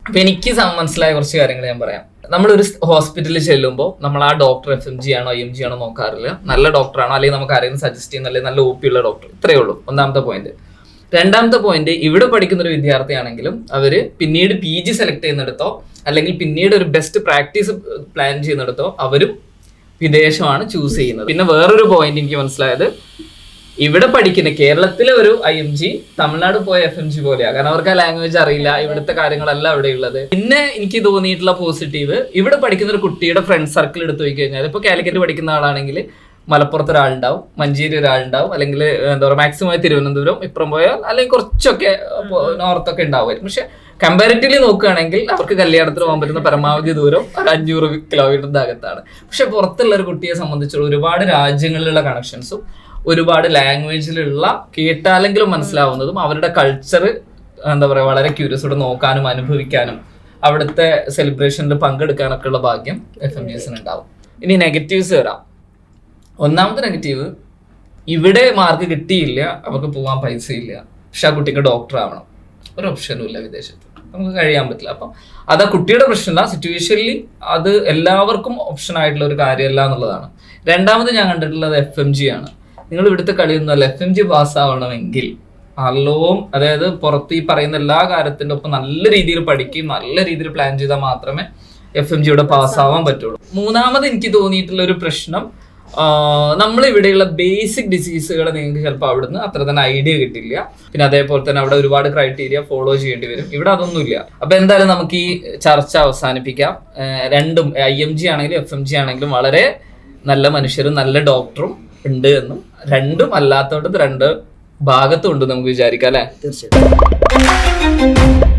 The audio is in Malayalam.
അപ്പൊ എനിക്ക് മനസ്സിലായ കുറച്ച് കാര്യങ്ങൾ ഞാൻ പറയാം. നമ്മളൊരു ഹോസ്പിറ്റലിൽ ചെല്ലുമ്പോൾ നമ്മൾ ആ ഡോക്ടർ FMG ആണോ IMG ആണോ നോക്കാറില്ല. നല്ല ഡോക്ടറാണോ, അല്ലെങ്കിൽ നമുക്ക് ആരെങ്കിലും സജസ്റ്റ് ചെയ്യുന്ന അല്ലെങ്കിൽ നല്ല OP ഉള്ള ഡോക്ടർ, ഇത്രയേ ഉള്ളൂ ഒന്നാമത്തെ പോയിന്റ്. രണ്ടാമത്തെ പോയിന്റ്, ഇവിടെ പഠിക്കുന്ന ഒരു വിദ്യാർത്ഥിയാണെങ്കിലും അവര് പിന്നീട് PG സെലക്ട് ചെയ്യുന്നിടത്തോ അല്ലെങ്കിൽ പിന്നീട് ഒരു ബെസ്റ്റ് പ്രാക്ടീസ് പ്ലാൻ ചെയ്യുന്നിടത്തോ അവരും വിദേശമാണ് ചൂസ് ചെയ്യുന്നത്. പിന്നെ വേറൊരു പോയിന്റ് എനിക്ക് മനസ്സിലായത്, ഇവിടെ പഠിക്കുന്ന കേരളത്തിലെ ഒരു IMG തമിഴ്നാട് പോയ FMG പോലെയാണ്. കാരണം അവർക്ക് ആ ലാംഗ്വേജ് അറിയില്ല, ഇവിടുത്തെ കാര്യങ്ങളല്ല അവിടെ ഉള്ളത്. പിന്നെ എനിക്ക് തോന്നിയിട്ടുള്ള പോസിറ്റീവ്, ഇവിടെ പഠിക്കുന്ന ഒരു കുട്ടിയുടെ ഫ്രണ്ട് സർക്കിൾ എടുത്തു പോയി കഴിഞ്ഞാൽ, ഇപ്പൊ കാലിക്കറ്റ് പഠിക്കുന്ന ആളാണെങ്കിൽ മലപ്പുറത്ത് ഒരാളുണ്ടാവും, മഞ്ചേരി ഒരാളുണ്ടാവും, അല്ലെങ്കിൽ എന്താ പറയുക മാക്സിമം തിരുവനന്തപുരം ഇപ്പുറം പോയാൽ അല്ലെങ്കിൽ കുറച്ചൊക്കെ നോർത്തൊക്കെ ഉണ്ടാവുമായിരിക്കും. പക്ഷെ കമ്പാരിറ്റീവ്ലി നോക്കുകയാണെങ്കിൽ അവർക്ക് കല്യാണത്തിന് പോകാൻ പറ്റുന്ന പരമാവധി ദൂരം ഒരു 500 കിലോമീറ്ററിന്റെ അകത്താണ്. പക്ഷെ പുറത്തുള്ള ഒരു കുട്ടിയെ സംബന്ധിച്ചുള്ള ഒരുപാട് രാജ്യങ്ങളിലുള്ള കണക്ഷൻസും ഒരുപാട് ലാംഗ്വേജിലുള്ള കേട്ടാലെങ്കിലും മനസ്സിലാവുന്നതും അവരുടെ കൾച്ചർ എന്താ പറയുക വളരെ ക്യൂരിയസോടെ നോക്കാനും അനുഭവിക്കാനും അവിടുത്തെ സെലിബ്രേഷനിൽ പങ്കെടുക്കാനൊക്കെ ഉള്ള ഭാഗ്യം FMGസിന് ഉണ്ടാവും. ഇനി നെഗറ്റീവ്സ് വരാം. ഒന്നാമത്തെ നെഗറ്റീവ്, ഇവിടെ മാർക്ക് കിട്ടിയില്ല, അവർക്ക് പോകാൻ പൈസ ഇല്ല, പക്ഷെ ആ കുട്ടിക്ക് ഡോക്ടർ ആവണം, ഒരു ഓപ്ഷനും ഇല്ല വിദേശത്ത്, നമുക്ക് കഴിയാൻ പറ്റില്ല. അപ്പം അത് ആ കുട്ടിയുടെ പ്രശ്നമല്ല, സിറ്റുവേഷനിൽ അത് എല്ലാവർക്കും ഓപ്ഷൻ ആയിട്ടുള്ള ഒരു കാര്യമല്ല എന്നുള്ളതാണ്. രണ്ടാമത് ഞാൻ കണ്ടിട്ടുള്ളത് FMG ആണ്. നിങ്ങൾ ഇവിടുത്തെ കളിയൊന്നുമല്ല, FMG പാസ്സാവണമെങ്കിൽ നല്ലോം, അതായത് പുറത്ത് ഈ പറയുന്ന എല്ലാ കാര്യത്തിൻ്റെ ഒപ്പം നല്ല രീതിയിൽ പഠിക്കുകയും നല്ല രീതിയിൽ പ്ലാൻ ചെയ്താൽ മാത്രമേ FMGയുടെ പാസ്സാവാൻ പറ്റുള്ളൂ. മൂന്നാമത് എനിക്ക് തോന്നിയിട്ടുള്ള ഒരു പ്രശ്നം, നമ്മളിവിടെയുള്ള ബേസിക് ഡിസീസുകൾ നിങ്ങൾക്ക് ചിലപ്പോൾ അവിടുന്ന് അത്ര തന്നെ ഐഡിയ കിട്ടില്ല. പിന്നെ അതേപോലെ തന്നെ അവിടെ ഒരുപാട് ക്രൈറ്റീരിയ ഫോളോ ചെയ്യേണ്ടി വരും, ഇവിടെ അതൊന്നുമില്ല. അപ്പൊ എന്തായാലും നമുക്ക് ഈ ചർച്ച അവസാനിപ്പിക്കാം. രണ്ടും IMG ആണെങ്കിലും FMG ആണെങ്കിലും വളരെ നല്ല മനുഷ്യരും നല്ല ഡോക്ടറും ഉണ്ട് എന്നും, രണ്ടും അല്ലാത്തോട്ട് രണ്ട് ഭാഗത്തും ഉണ്ട് നമുക്ക് വിചാരിക്കാം അല്ലെ. തീർച്ചയായിട്ടും.